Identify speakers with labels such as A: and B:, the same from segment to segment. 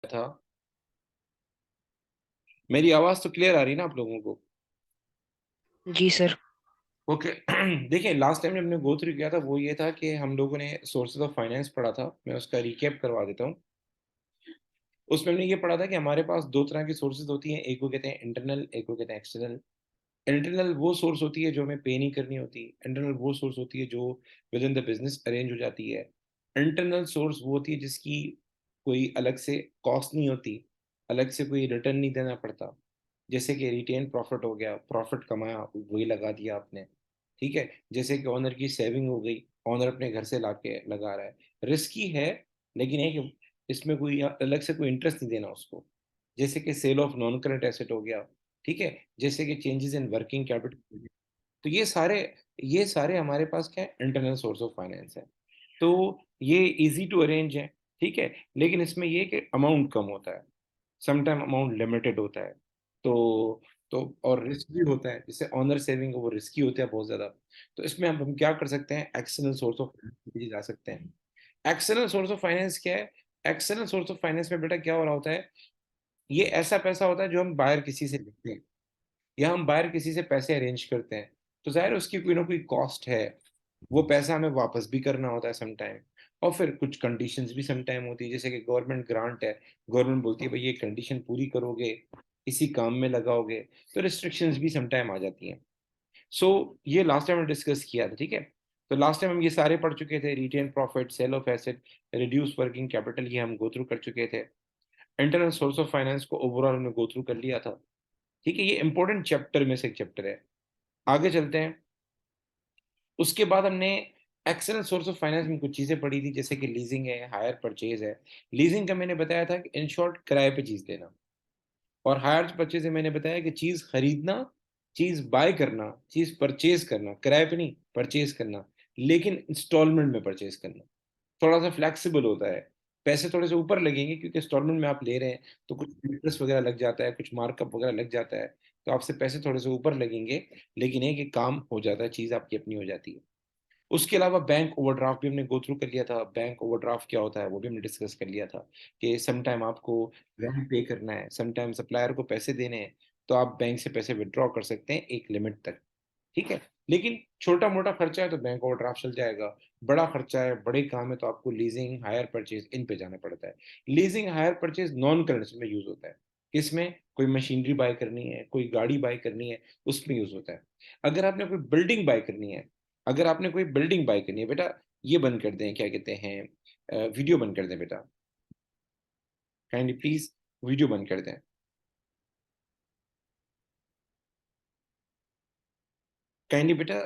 A: था। मेरी आवाज तो क्लियर आ रही है ना आप लोगों को?
B: जी सर।
A: ओके। देखिए, लास्ट टाइम जब हमने गो थ्रू किया था वो ये था कि हम लोगों ने सोर्सेज ऑफ फाइनेंस पढ़ा था। मैं उसका रिकैप करवा देता हूँ। उसमें हमने ये पढ़ा था कि हमारे पास दो तरह की सोर्सेज होती हैं, एक को कहते हैं इंटरनल, एक को कहते हैं एक्सटर्नल। इंटरनल वो सोर्स होती है जो हमें पे नहीं करनी होती। इंटरनल वो सोर्स होती है जो with in the business arrange हो जाती है। इंटरनल सोर्स वो होती है जिसकी कोई अलग से कॉस्ट नहीं होती, अलग से कोई रिटर्न नहीं देना पड़ता। जैसे कि रिटेन प्रॉफिट हो गया, प्रॉफिट कमाया वही लगा दिया आपने। ठीक है। जैसे कि ऑनर की सेविंग हो गई, ऑनर अपने घर से ला के लगा रहा है। रिस्की है, लेकिन है कि इसमें कोई अलग से कोई इंटरेस्ट नहीं देना उसको। जैसे कि sale of non current asset हो गया। ठीक है। जैसे कि चेंजेस इन वर्किंग कैपिटल। तो ये सारे हमारे पास क्या है, इंटरनल सोर्स ऑफ फाइनेंस है। तो ये इजी टू अरेंज है। ठीक है। लेकिन इसमें ये कि अमाउंट कम होता है, समटाइम अमाउंट लिमिटेड होता है। तो तो और रिस्क भी होता है, जैसे ऑनर सेविंग वो रिस्की होता है बहुत ज्यादा। तो इसमें हम क्या कर सकते हैं, एक्सटर्नल सोर्स ऑफ फाइनेंस जा सकते हैं। एक्सटर्नल सोर्स ऑफ फाइनेंस क्या है? एक्सटर्नल सोर्स ऑफ फाइनेंस में बेटा क्या हो रहा होता है, ये ऐसा पैसा होता है जो हम बाहर किसी से लेते हैं या हम बाहर किसी से पैसे अरेंज करते हैं। तो जाहिर है उसकी कोई ना कोई कॉस्ट है। वो पैसा हमें वापस भी करना होता है सम टाइम। और फिर कुछ कंडीशंस भी सम टाइम होती है, जैसे कि गवर्नमेंट ग्रांट है, गवर्नमेंट बोलती है भाई ये कंडीशन पूरी करोगे, इसी काम में लगाओगे, तो रिस्ट्रिक्शंस भी सम टाइम आ जाती हैं। सो ये लास्ट टाइम हमने डिस्कस किया था। ठीक है। तो लास्ट टाइम हम ये सारे पढ़ चुके थे, retained profit, sale of asset, reduce working capital, ये हम गो थ्रू कर चुके थे। इंटरनल सोर्स ऑफ फाइनेंस को ओवरऑल हमने गो थ्रू कर लिया था। ठीक है। ये इंपॉर्टेंट चैप्टर में से एक चैप्टर है। आगे चलते हैं। उसके बाद हमने एक्सटर्नल सोर्स ऑफ फाइनेंस में कुछ चीजें पढ़ी थी, जैसे कि लीजिंग है, हायर परचेज है। लीजिंग का मैंने बताया था कि इन शॉर्ट किराए पे चीज देना। और हायर परचेज में मैंने बताया कि चीज खरीदना, चीज बाय करना, चीज परचेज करना, किराए पे नहीं, परचेज करना, लेकिन इंस्टॉलमेंट में परचेज करना। थोड़ा सा फ्लेक्सिबल होता है। पैसे थोड़े से ऊपर लगेंगे क्योंकि इंस्टॉलमेंट में आप ले रहे हैं, तो कुछ इंटरेस्ट वगैरह लग जाता है, कुछ मार्कअप वगैरह लग जाता है। तो आपसे पैसे थोड़े से ऊपर लगेंगे, लेकिन ये कि काम हो जाता है, चीज आपकी अपनी हो जाती है। उसके अलावा बैंक ओवरड्राफ्ट भी हमने गो थ्रू कर लिया था। बैंक ओवरड्राफ्ट क्या होता है वो भी हमने डिस्कस कर लिया था, कि सम टाइम आपको रेंट पे करना है, सम टाइम सप्लायर को पैसे देने हैं, तो आप बैंक से पैसे विड्रॉ कर सकते हैं एक लिमिट तक। ठीक है। लेकिन छोटा मोटा खर्चा है तो बैंक ओवरड्राफ्ट चल जाएगा। बड़ा खर्चा है, बड़े काम है, तो आपको लीजिंग, हायर परचेज, इन पे जाना पड़ता है। Leasing, hire purchase non currency में यूज होता है। किसमें? कोई मशीनरी बाय करनी है, कोई गाड़ी बाय करनी है, उसमें यूज होता है। अगर आपने कोई बिल्डिंग बाय करनी है, अगर आपने कोई बिल्डिंग बाय करनी है बेटा, ये बंद कर दें, क्या कहते हैं, वीडियो बंद कर दें बेटा, काइंडली प्लीज वीडियो बंद कर दें। काइंडली बेटा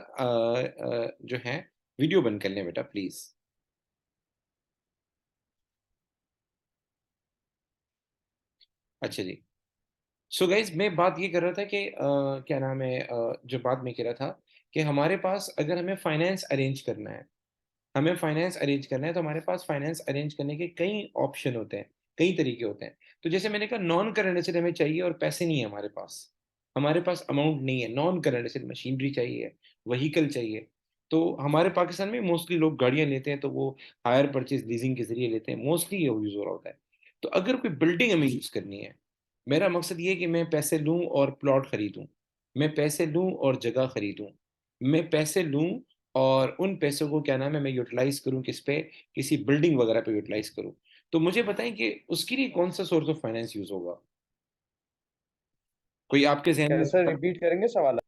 A: जो है, वीडियो बंद कर लें बेटा प्लीज। अच्छा जी। सो गाइज, मैं बात ये कर रहा था कि क्या नाम है, जो बात मैं कह रहा था कि हमारे पास अगर हमें फाइनेंस अरेंज करना है, हमें फाइनेंस अरेंज करना है, तो हमारे पास फाइनेंस अरेंज करने के कई ऑप्शन होते हैं, कई तरीके होते हैं। तो जैसे मैंने कहा, नॉन करंट एसेट हमें चाहिए और पैसे नहीं है हमारे पास अमाउंट नहीं है। नॉन करंट एसेट मशीनरी चाहिए, व्हीकल चाहिए। तो हमारे पाकिस्तान में मोस्टली लोग गाड़ियां लेते हैं, तो वो हायर परचेज लीजिंग के जरिए लेते हैं, मोस्टली ये यूज हो रहा होता है। तो अगर कोई बिल्डिंग हमें यूज करनी है, मेरा मकसद ये है कि मैं पैसे लूं और प्लॉट खरीदूं, मैं पैसे लूं और जगह खरीदूं, मैं पैसे लूं और उन पैसों को क्या नाम है मैं यूटिलाइज करूं, किस पे? किसी बिल्डिंग वगैरह पे यूटिलाइज करूं। तो मुझे बताएं कि उसके लिए कौन सा सोर्स ऑफ फाइनेंस यूज होगा? कोई आपके जहन में
C: कैसे
A: सवाल है?
C: रिपीट करेंगे सवाल?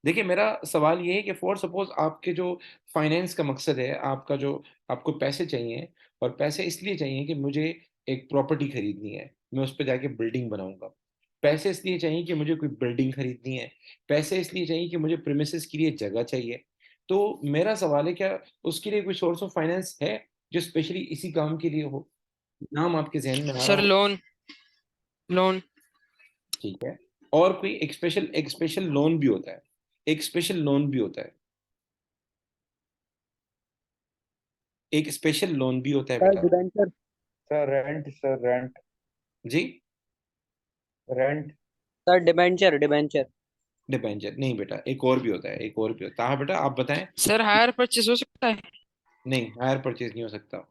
A: देखिए, मेरा सवाल ये है कि फॉर सपोज आपके जो फाइनेंस का मकसद है, आपका जो, आपको पैसे चाहिए, और पैसे इसलिए चाहिए कि मुझे एक प्रॉपर्टी खरीदनी है, मैं उस पर जाके बिल्डिंग बनाऊंगा। पैसे इसलिए चाहिए कि मुझे कोई बिल्डिंग खरीदनी है। पैसे इसलिए चाहिए कि मुझे प्रीमिसेस के लिए जगह चाहिए। तो मेरा सवाल है, क्या उसके लिए कोई सोर्स ऑफ फाइनेंस है जो स्पेशली इसी काम के लिए हो? नाम आपके जहन में आ रहा
B: सर
A: हो?
B: लोन। लोन।
A: ठीक है। और कोई एक स्पेशल लोन भी होता है, एक स्पेशल लोन भी होता है, एक स्पेशल लोन भी होता है
D: सर
A: बेटा।
D: डिबेंचर।
C: Sir rent.
A: जी।
C: Rent.
D: Sir debenture debenture.
A: Debenture नहीं बेटा, एक और भी होता है, एक और भी होता है। हाँ बेटा, आप बताएं।
B: सर हायर परचेज हो सकता है।
A: नहीं, हायर परचेज नहीं हो सकता।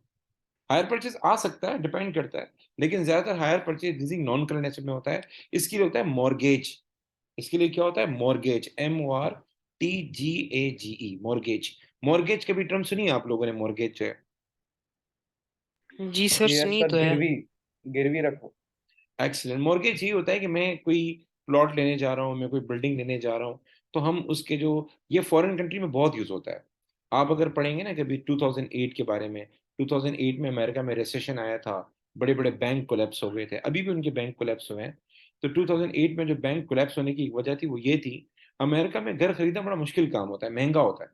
A: हायर परचेज आ सकता है, डिपेंड करता है, लेकिन ज्यादातर hire purchase leasing non current asset में होता है। इसके लिए होता है मॉर्गेज। इसके लिए क्या होता है? Mortgage, MORTGAGE, mortgage. मॉर्गेज कभी टर्म सुनी है आप लोगों ने? मॉर्गेज है।
B: जी सर,
C: यस
B: सुनी
C: सर,
B: तो है।
C: गिरवी, गिरवी रखो।
A: एक्सीलेंट। मॉर्गेज ये होता है कि मैं कोई प्लॉट लेने जा रहा हूँ, मैं कोई बिल्डिंग लेने जा रहा हूँ, तो हम उसके जो, ये फॉरेन कंट्री में बहुत यूज होता है। आप अगर पढ़ेंगे ना कभी 2008 के बारे में, 2008 में अमेरिका में रिसेशन आया था, बड़े बड़े बैंक कोलैप्स हो गए थे, अभी भी उनके बैंक कोलैप्स हुए हैं। तो 2008 में जो बैंक कोलैप्स होने की वजह थी वो ये थी, अमेरिका में घर खरीदना बड़ा मुश्किल काम होता है, महंगा होता है।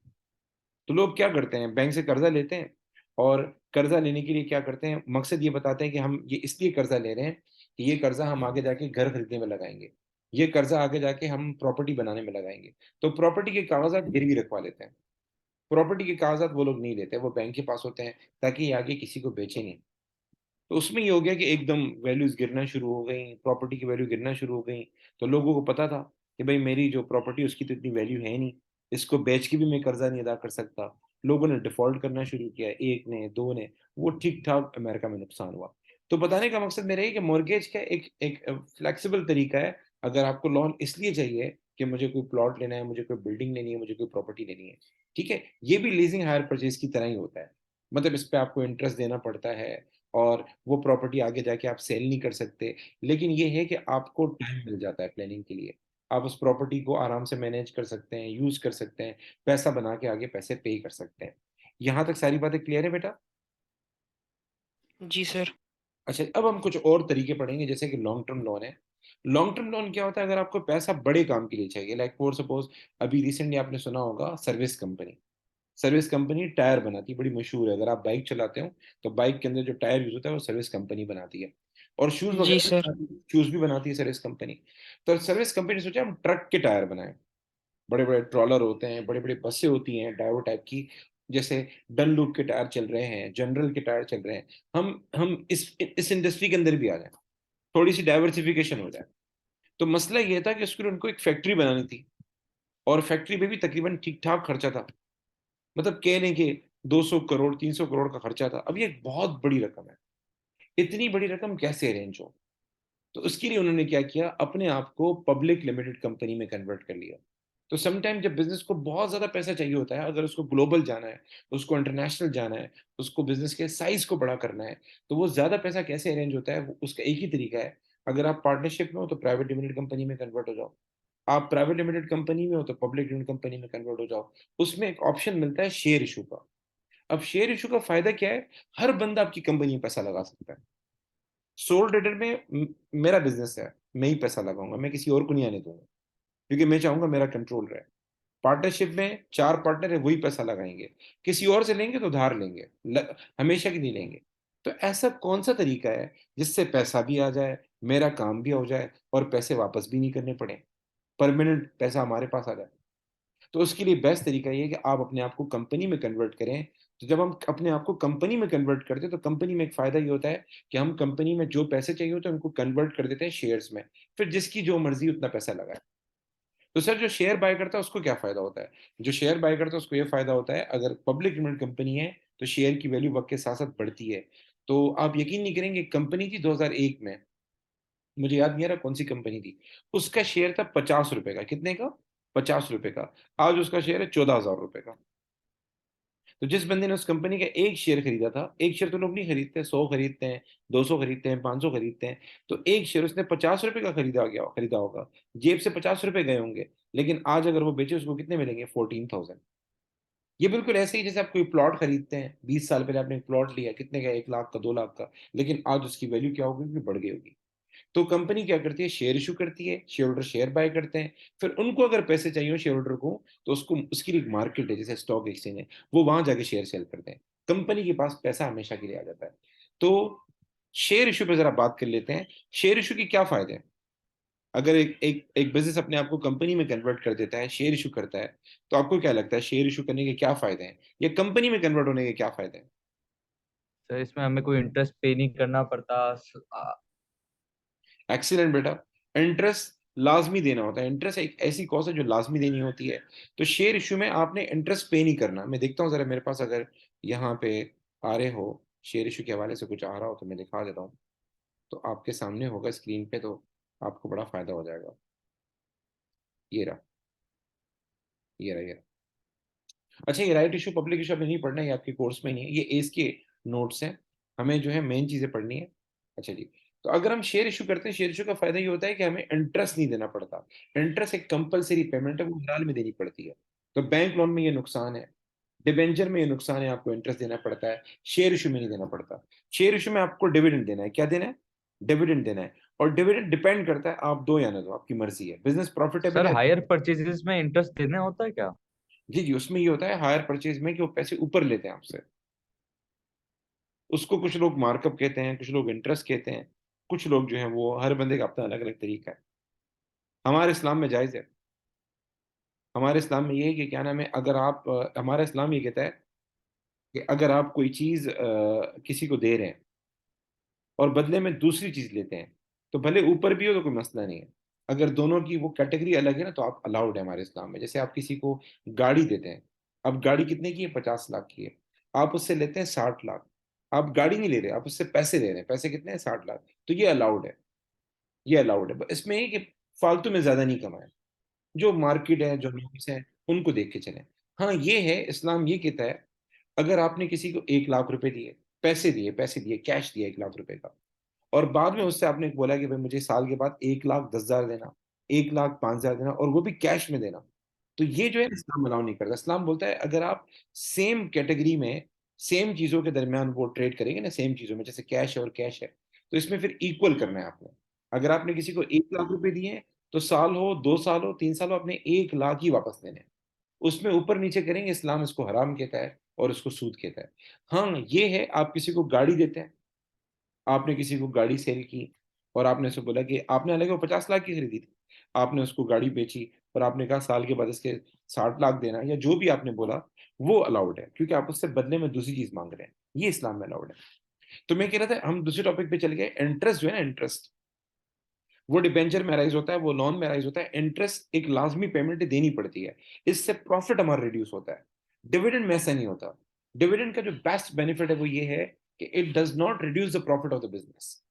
A: तो लोग क्या करते हैं? बैंक से कर्जा लेते हैं, और कर्जा लेने के लिए क्या करते हैं? मकसद ये बताते हैं कि हम ये इसलिए कर्जा ले रहे हैं कि ये कर्जा हम आगे जाके घर खरीदने में लगाएंगे, ये कर्जा आगे जाके हम प्रॉपर्टी बनाने में लगाएंगे। तो प्रॉपर्टी के कागजात गिरवी रखवा लेते हैं। प्रॉपर्टी के कागजात वो लोग नहीं लेते, वो बैंक के पास होते हैं, ताकि ये आगे किसी को बेचे नहीं। तो उसमें ये हो गया कि एकदम वैल्यूज गिरना शुरू हो गई, प्रॉपर्टी की वैल्यू गिरना शुरू हो गई। तो लोगों को पता था कि भाई मेरी जो प्रॉपर्टी उसकी तो इतनी वैल्यू है नहीं, इसको बेच के भी मैं कर्जा नहीं अदा कर सकता। लोगों ने डिफॉल्ट करना शुरू किया, एक ने, दो ने, वो ठीक ठाक अमेरिका में नुकसान हुआ। तो बताने का मकसद मेरा ये कि मॉर्गेज का एक एक फ्लेक्सिबल तरीका है। अगर आपको लोन इसलिए चाहिए कि मुझे कोई प्लॉट लेना है, मुझे कोई बिल्डिंग लेनी है, मुझे कोई प्रॉपर्टी लेनी है, ठीक है, ये भी लीजिंग हायर परचेज की तरह ही होता है। मतलब इस पे आपको इंटरेस्ट देना पड़ता है, और वो प्रॉपर्टी आगे जाके आप सेल नहीं कर सकते। लेकिन ये है कि आपको टाइम मिल जाता है प्लानिंग के लिए। आप उस प्रॉपर्टी को आराम से मैनेज कर सकते हैं, यूज कर सकते हैं, पैसा बना के आगे पैसे पे कर सकते हैं। यहाँ तक सारी बातें क्लियर है बेटा?
B: जी सर।
A: अच्छा, अब हम कुछ और तरीके पढ़ेंगे, जैसे कि लॉन्ग टर्म लोन है। लॉन्ग टर्म लोन क्या होता है? अगर आपको पैसा बड़े काम के लिए चाहिए, लाइक फॉर सपोज, अभी रिसेंटली आपने सुना होगा service company. Service company tyre बनाती है, बड़ी मशहूर है। अगर आप बाइक चलाते हो तो बाइक के अंदर जो टायर यूज होता है वो सर्विस कंपनी बनाती है। और शूज
B: जी
A: वगैरह भी
B: सर।
A: बनाती है, शूज भी बनाती है सर्विस कंपनी। तो सर्विस कंपनी ने सोचा हम ट्रक के टायर बनाए। बड़े बड़े ट्रॉलर होते हैं, बड़े बड़े बसें होती हैं डाइवो टाइप की, जैसे डनलूप के टायर चल रहे हैं, जनरल के टायर चल रहे हैं। हम इस इंडस्ट्री के अंदर भी आ जाए, थोड़ी सी डाइवर्सिफिकेशन हो जाए। तो मसला ये था कि उसके लिए उनको एक फैक्ट्री बनानी थी, और फैक्ट्री में भी तकरीबन ठीक ठाक खर्चा था। मतलब कह लें कि 200 करोड़ 300 करोड़ का खर्चा था। अब ये एक बहुत बड़ी रकम है, इतनी बड़ी रकम कैसे अरेंज हो? तो उसके लिए उन्होंने क्या किया, अपने आप को पब्लिक लिमिटेड कंपनी में कन्वर्ट कर लिया। तो समटाइम जब बिजनेस को बहुत ज्यादा पैसा चाहिए होता है, अगर उसको ग्लोबल जाना है, उसको इंटरनेशनल जाना है, उसको बिजनेस के साइज को बड़ा करना है, तो वो ज्यादा पैसा कैसे अरेंज होता है? उसका एक ही तरीका है। अगर आप पार्टनरशिप में हो तो प्राइवेट लिमिटेड कंपनी में कन्वर्ट हो जाओ। आप प्राइवेट लिमिटेड कंपनी में हो तो पब्लिक लिमिटेड कंपनी में कन्वर्ट हो जाओ। उसमें एक ऑप्शन मिलता है शेयर इशू का। अब शेयर इशू का फायदा क्या है? हर बंदा आपकी कंपनी में पैसा लगा सकता है। सोल ट्रेडर में मेरा बिजनेस है, मैं ही पैसा लगाऊंगा, मैं किसी और को नहीं आने दूंगा, क्योंकि मैं चाहूंगा मेरा कंट्रोल रहे। पार्टनरशिप में चार पार्टनर है, वही पैसा लगाएंगे। किसी और से लेंगे तो उधार लेंगे, हमेशा की नहीं लेंगे। तो ऐसा कौन सा तरीका है जिससे पैसा भी आ जाए, मेरा काम भी हो जाए, और पैसे वापस भी नहीं करने पड़े, परमानेंट पैसा हमारे पास आ जाए? तो उसके लिए बेस्ट तरीका ये है कि आप अपने आप को कंपनी में कन्वर्ट करें। तो जब हम अपने आप को कंपनी में कन्वर्ट करते हैं, तो कंपनी में एक फायदा ये होता है कि हम कंपनी में जो पैसे चाहिए होते हैं उनको कन्वर्ट कर देते हैं शेयर्स में। फिर जिसकी जो मर्जी उतना पैसा लगाए। तो सर, जो शेयर बाय करता है उसको क्या फायदा होता है? जो शेयर बाय करता है उसको ये फायदा होता है, अगर पब्लिक लिमिटेड कंपनी है तो शेयर की वैल्यू वक्त के साथ साथ बढ़ती है। तो आप यकीन नहीं करेंगे, कंपनी थी 2001 में, मुझे याद नहीं आ रहा कौन सी कंपनी थी, उसका शेयर था 50 रुपए का। कितने का? 50 रुपए का। आज उसका शेयर है 14,000 रुपए का। तो जिस बंदे ने उस कंपनी का एक शेयर खरीदा था, एक शेयर तो लोग नहीं खरीदते, 100 खरीदते हैं, 200 खरीदते हैं, 500 खरीदते हैं। तो एक शेयर उसने 50 रुपए का खरीदा होगा, जेब से 50 रुपए गए होंगे। लेकिन आज अगर वो बेचे, उसको कितने मिलेंगे? 14,000। ये बिल्कुल ऐसे ही जैसे आप कोई प्लॉट खरीदते हैं, 20 साल पहले आपने एक प्लॉट लिया, कितने का? 1 लाख का, 2 लाख का। लेकिन आज उसकी वैल्यू क्या होगी? कि बढ़ गई होगी। तो कंपनी क्या करती है? शेयर इशू करती है, शेयर होल्डर शेयर बाय करते हैं। फिर उनको अगर पैसे चाहिए हो शेयर होल्डर को, तो उसको उसकी एक मार्केट है जैसे स्टॉक एक्सचेंज है, वो वहां जाके शेयर सेल करते हैं। कंपनी के पास पैसा हमेशा के लिए आ जाता है। तो शेयर इशू पे जरा बात कर लेते हैं। शेयर इशू के क्या फायदे हैं? अगर एक बिजनेस अपने आप को कंपनी में कन्वर्ट कर देता है, शेयर इशू करता है, तो आपको क्या लगता है शेयर इशू करने के क्या फायदे हैं, या कंपनी में कन्वर्ट होने के क्या फायदे हैं?
E: सर इसमें हमें कोई इंटरेस्ट पे नहीं करना पड़ता।
A: एक्सीलेंट बेटा। इंटरेस्ट लाजमी देना होता है। इंटरेस्ट एक ऐसी कॉस्ट है जो लाजमी देनी होती है। तो शेयर इशू में आपने इंटरेस्ट पे नहीं करना। मैं देखता हूँ जरा मेरे पास, अगर यहाँ पे आ रहे हो शेयर इशू के हवाले से कुछ आ रहा हो तो मैं दिखा देता हूँ, तो आपके सामने होगा स्क्रीन पे, तो आपको बड़ा फायदा हो जाएगा। ये रहा, ये रहा, ये रहा। अच्छा, ये राइट इशू पब्लिक इशू अभी नहीं पढ़ना है, ये आपके कोर्स में नहीं है, ये एस के नोट्स हैं, हमें जो है मेन चीजें पढ़नी है। अच्छा जी, तो अगर हम शेयर इशू करते हैं, शेयर इशू का फायदा ये होता है कि हमें इंटरेस्ट नहीं देना पड़ता। इंटरेस्ट एक कंपलसरी पेमेंट है, वो हर हाल में देनी पड़ती है। तो बैंक लोन में ये नुकसान है, डिबेंचर में ये नुकसान है, आपको इंटरेस्ट देना पड़ता है, शेयर इशू में नहीं देना पड़ता। शेयर इशू में आपको डिविडेंड देना है। क्या देना है? डिविडेंड देना है। और डिविडेंड डिपेंड करता है, आप दो या ना दो, आपकी मर्जी है। बिजनेस प्रॉफिटेबल
E: सर
A: है।
E: हायर परचेजेस में इंटरेस्ट देना होता है क्या?
A: जी जी, उसमें ये होता है हायर परचेज में कि वो पैसे ऊपर लेते हैं आपसे। उसको कुछ लोग मार्कअप कहते हैं, कुछ लोग इंटरेस्ट कहते हैं, कुछ लोग जो है वो, हर बंदे का अपना अलग अलग तरीका है। हमारे इस्लाम में जायज़ है। हमारे इस्लाम में ये है कि क्या नाम है, अगर आप हमारा इस्लाम ये कहता है कि अगर आप कोई चीज़ किसी को दे रहे हैं और बदले में दूसरी चीज़ लेते हैं, तो भले ऊपर भी हो तो कोई मसला नहीं है। अगर दोनों की वो कैटेगरी अलग है ना, तो आप अलाउड है हमारे इस्लाम में। जैसे आप किसी को गाड़ी देते हैं, अब गाड़ी कितने की है? 50 लाख की है। आप उससे लेते हैं 60 लाख। आप गाड़ी नहीं ले रहे, आप उससे पैसे ले रहे हैं। पैसे कितने हैं? 60 लाख। तो ये अलाउड है, ये अलाउड है। इसमें ये कि फालतू में ज्यादा नहीं कमाए, जो मार्केट है, जो नॉर्म्स है, उनको देख के चलें। हाँ ये है, इस्लाम ये कहता है, अगर आपने किसी को 1 लाख रुपए दिए, पैसे दिए, कैश दिया 1 लाख रुपए का, और बाद में उससे आपने बोला कि भाई मुझे साल के बाद 1 लाख 10 हजार देना, 1 लाख 5 हजार देना, और वो भी कैश में देना, तो ये जो है इस्लाम अलाउ नहीं करता। इस्लाम बोलता है अगर आप सेम कैटेगरी में सेम चीजों के दरमियान वो ट्रेड करेंगे ना, सेम चीजों में, जैसे कैश है और कैश है, तो इसमें फिर इक्वल करना है आपने। अगर आपने किसी को 1 लाख रुपए दिए हैं, तो साल हो, 2 साल हो, 3 साल हो, आपने 1 लाख ही वापस देने हैं। उसमें ऊपर नीचे करेंगे, इस्लाम इसको हराम कहता है और इसको सूद कहता है। हाँ ये है, आप किसी को गाड़ी देते हैं, आपने किसी को गाड़ी सेल की, और आपने उसको बोला कि आपने, हालांकि वो 50 लाख की खरीदी थी, आपने उसको गाड़ी बेची, और आपने कहा साल के बाद इसके 60 लाख देना, या जो भी आपने बोला, वो अलाउड है, क्योंकि आप उससे बदले में दूसरी चीज मांग रहे हैं। ये इस्लाम में अलाउड है। तो मैं कह रहा था, हम दूसरे टॉपिक पे चल गए। इंटरेस्ट जो है ना, इंटरेस्ट वो डिबेंचर में अराइज होता है, वो लोन में अराइज होता है। इंटरेस्ट एक लाजमी पेमेंट देनी पड़ती है, इससे प्रॉफिट हमारा रिड्यूस होता है। डिविडेंड में ऐसा नहीं होता। डिविडेंड का जो बेस्ट बेनिफिट है वो ये है कि it does not reduce the profit of the business,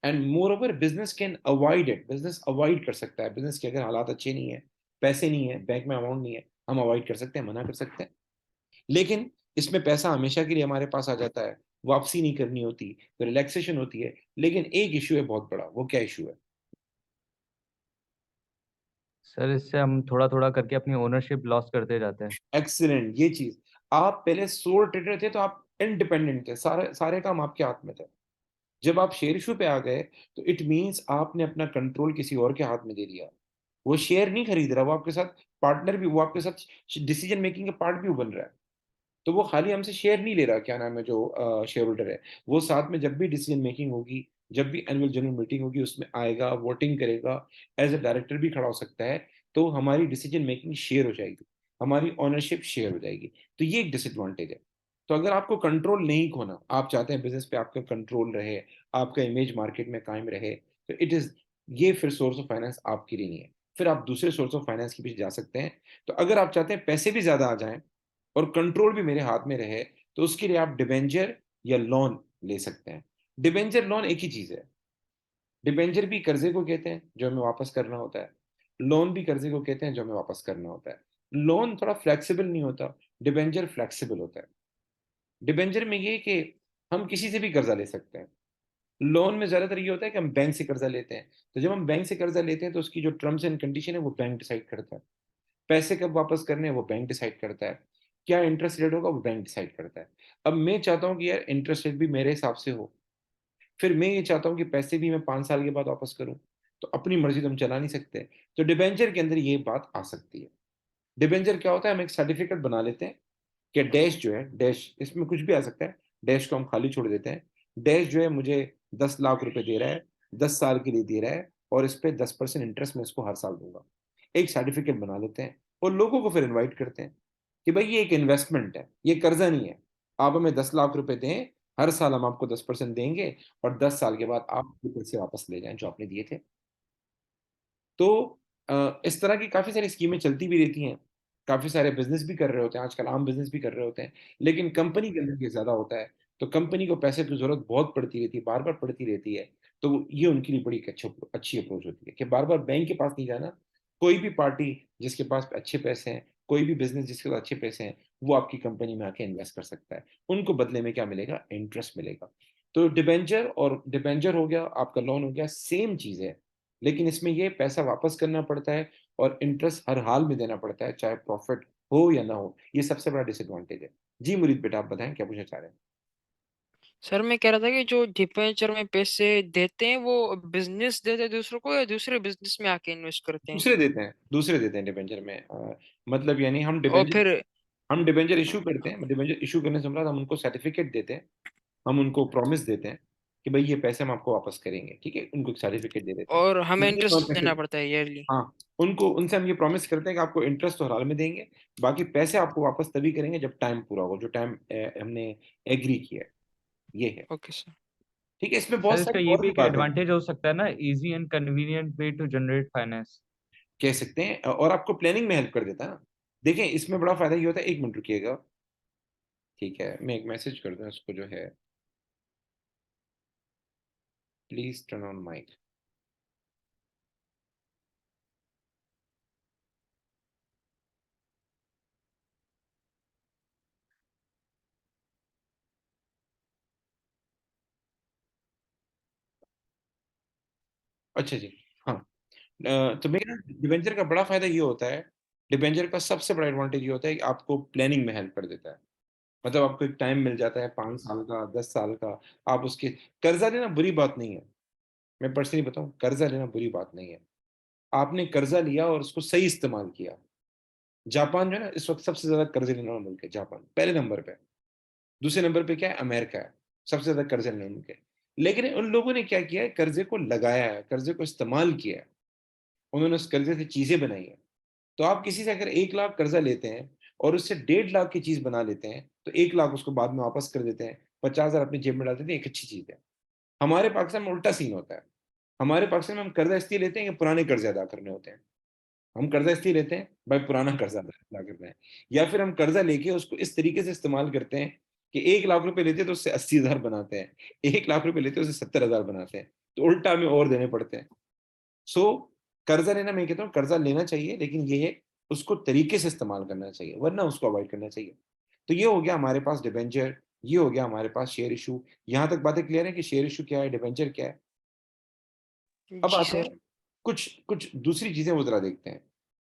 A: and more over business can avoid it. Business avoid कर सकता है, बिजनेस के अगर हालात अच्छे नहीं है, पैसे नहीं है, बैंक में अमाउंट नहीं है, हम अवॉइड कर सकते हैं, मना कर सकते हैं। लेकिन इसमें पैसा हमेशा के लिए हमारे पास आ जाता है, वापसी नहीं करनी होती, तो रिलैक्सेशन होती है। लेकिन एक इशू है बहुत बड़ा, वो क्या इशू है?
E: सर इससे हम थोड़ा थोड़ा करके अपनी ओनरशिप लॉस करते जाते हैं।
A: एक्सीलेंट, ये चीज। आप पहले सोल ट्रेडर थे, तो आप इंडिपेंडेंट थे, सारे सारे काम आपके हाथ में थे। जब आप शेयर इशू पे आ गए, तो इट मींस आपने अपना कंट्रोल किसी और के हाथ में दे दिया। वो शेयर नहीं खरीद रहा, वो आपके साथ पार्टनर भी, वो आपके साथ डिसीजन मेकिंग का पार्ट भी वो बन रहा है। तो वो खाली हमसे शेयर नहीं ले रहा, क्या नाम है, जो शेयर होल्डर है, वो साथ में जब भी डिसीजन मेकिंग होगी, जब भी एनुअल जनरल मीटिंग होगी, उसमें आएगा, वोटिंग करेगा, एज ए डायरेक्टर भी खड़ा हो सकता है। तो हमारी डिसीजन मेकिंग शेयर हो जाएगी, हमारी ओनरशिप शेयर हो जाएगी। तो ये एक डिसएडवांटेज है। तो अगर आपको कंट्रोल नहीं खोना, आप चाहते हैं बिजनेस पे आपका कंट्रोल रहे, आपका इमेज मार्केट में कायम रहे, तो इट इज, ये फिर सोर्स ऑफ फाइनेंस आपके लिए नहीं है। फिर आप दूसरे सोर्स ऑफ फाइनेंस के पीछे जा सकते हैं। तो अगर आप चाहते हैं पैसे भी ज्यादा आ जाएं और कंट्रोल भी मेरे हाथ में रहे, तो उसके लिए आप डिबेंचर या लोन ले सकते हैं। डिबेंचर लोन एक ही चीज है। डिबेंचर भी कर्जे को कहते हैं जो हमें वापस करना होता है, लोन भी कर्जे को कहते हैं जो हमें वापस करना होता है। लोन थोड़ा फ्लेक्सिबल नहीं होता, डिबेंचर फ्लेक्सिबल होता है। डिबेंचर में ये कि हम किसी से भी कर्जा ले सकते हैं। लोन में ज्यादातर ये होता है कि हम बैंक से कर्जा लेते हैं, तो जब हम बैंक से कर्जा लेते हैं तो उसकी जो टर्म्स एंड कंडीशन है वो बैंक डिसाइड करता है। पैसे कब वापस करने हैं वो बैंक डिसाइड करता है। क्या इंटरेस्ट रेट होगा वो बैंक डिसाइड करता है। अब मैं चाहता हूँ कि यार इंटरेस्ट रेट भी मेरे हिसाब से हो, फिर मैं ये चाहता हूँ कि पैसे भी मैं 5 साल के बाद वापस करूँ, तो अपनी मर्जी तो हम चला नहीं सकते। तो डिबेंचर के अंदर ये बात आ सकती है। डिबेंचर क्या होता है, हम एक सर्टिफिकेट बना लेते हैं कि डैश जो है, डैश इसमें कुछ भी आ सकता है, डैश को हम खाली छोड़ देते हैं। डैश जो है मुझे 10 लाख रुपए दे रहा है, 10 साल के लिए दे रहा है, और इस पे 10% इंटरेस्ट मैं इसको हर साल दूंगा। एक सर्टिफिकेट बना लेते हैं, और लोगों को फिर इनवाइट करते हैं कि भाई ये एक इन्वेस्टमेंट है, ये कर्जा नहीं है। आप हमें 10 लाख रुपए दें, हर साल हम आपको 10% देंगे, और 10 साल के बाद आप ये पैसे वापस ले जाएं जो आपने दिए थे। तो इस तरह की काफी सारी स्कीमें चलती भी रहती हैं। काफी सारे बिजनेस भी कर रहे होते हैं आजकल, आम बिजनेस भी कर रहे होते हैं, लेकिन कंपनी के अंदर ये ज्यादा होता है। तो कंपनी को पैसे की जरूरत बहुत पड़ती रहती है, बार बार पड़ती रहती है। तो ये उनके लिए बड़ी अच्छी अप्रोच होती है कि बार बार बैंक के पास नहीं जाना। कोई भी पार्टी जिसके पास अच्छे पैसे हैं, कोई भी बिजनेस जिसके पास अच्छे पैसे हैं, वो आपकी कंपनी में आके इन्वेस्ट कर सकता है। उनको बदले में क्या मिलेगा? इंटरेस्ट मिलेगा। तो डिबेंचर और डिबेंचर हो गया, आपका लोन हो गया, सेम चीज है। लेकिन इसमें ये पैसा वापस करना पड़ता है और इंटरेस्ट हर हाल में देना पड़ता है, चाहे प्रॉफिट हो या ना हो। ये सबसे बड़ा डिसएडवांटेज है। जी मुरीद बेटा, आप बताएं क्या पूछना चाह रहे हैं?
B: सर मैं कह रहा था कि जो डिबेंचर में पैसे देते हैं वो बिजनेस देते हैं दूसरों को या दूसरे बिजनेस में आके इन्वेस्ट करते हैं?
A: दूसरे देते हैं डिबेंचर में। मतलब यानी
B: और फिर
A: हम डिबेंचर इशू करते हैं। डिबेंचर इशू करने से मतलब हम उनको सर्टिफिकेट देते हैं, हम उनको प्रॉमिस देते हैं कि भाई ये पैसे हम आपको वापस करेंगे, ठीक है। उनको एक सर्टिफिकेट दे देते हैं।
B: और हमें
A: उनके तौर
B: इंटरेस्ट
A: पे
B: देना
A: फिर
B: पड़ता है ईयरली?
A: हाँ, उनको उनसे हम ये प्रॉमिस करते हैं कि आपको इंटरेस्ट तो हर हाल में देंगे, बाकी पैसे आपको वापस तभी करेंगे जब टाइम पूरा हो, जो टाइम हमने एग्री किया है। ये है,
B: ओके सर।
A: ठीक है। इसमें
E: सर
A: बहुत
E: इसका
A: सारी
E: ये
A: और
E: भी
A: भी
E: एक
A: बातें हैं,
E: एडवांटेज हो सकता है ना, easy and convenient way to generate finance.
A: कह सकते हैं, और आपको प्लानिंग में हेल्प कर देता है ना। देखें, इसमें बड़ा फायदा ये होता है, 1 मिनट रुकिएगा, ठीक है। मैं एक मैसेज कर दूं इसको, जो है प्लीज टर्न ऑन माइक। अच्छा जी, हाँ। तो मेरा डिबेंचर का बड़ा फायदा ये होता है, डिबेंचर का सबसे बड़ा एडवांटेज ये होता है कि आपको प्लानिंग में हेल्प कर देता है। मतलब आपको एक टाइम मिल जाता है, 5 साल का, 10 साल का। आप उसके कर्जा लेना बुरी बात नहीं है। मैं पर्सनली बताऊं, कर्जा लेना बुरी बात नहीं है। आपने कर्जा लिया और उसको सही इस्तेमाल किया। जापान जो है ना, इस वक्त सबसे ज्यादा कर्जे लेने वाला मुल्क है। जापान पहले नंबर पे है। दूसरे नंबर पे क्या है? अमेरिका है। सबसे ज्यादा कर्जे लेने वाले मुल्क है। लेकिन उन लोगों ने क्या किया है? कर्जे को लगाया है, कर्जे को इस्तेमाल किया है। उन्होंने उस कर्जे से चीजें बनाई है। तो आप किसी से अगर 1 लाख कर्जा लेते हैं और उससे 1.5 लाख की चीज बना लेते हैं, तो 1 लाख उसको बाद में वापस कर देते हैं, 50,000 अपनी जेब में डाल देते हैं, एक अच्छी चीज है। हमारे पाकिस्तान में उल्टा सीन होता है। हमारे पाकिस्तान में हम कर्जा इसलिए लेते हैं कि पुराने कर्जे अदा करने होते हैं। हम कर्जा इसलिए लेते हैं भाई, पुराना कर्जा अदा करना है। या फिर हम कर्जा लेके उसको इस तरीके से इस्तेमाल करते हैं कि 1 लाख रुपए लेते हैं तो उससे 80,000 बनाते हैं, 1 लाख रुपए लेते हैं उससे 70,000 बनाते हैं। तो उल्टा हमें और देने पड़ते हैं। सो कर्जा लेना, मैं कहता हूँ कर्जा लेना चाहिए, लेकिन ये है उसको तरीके से इस्तेमाल करना चाहिए, वरना उसको अवॉइड करना चाहिए। तो ये हो गया हमारे पास डिबेंचर, ये हो गया हमारे पास शेयर इशू। यहाँ तक बातें क्लियर है कि शेयर इशू क्या है, डिबेंचर क्या है। अब
B: जी
A: आते
B: सर।
A: हैं कुछ कुछ दूसरी चीजें, वो जरा देखते हैं।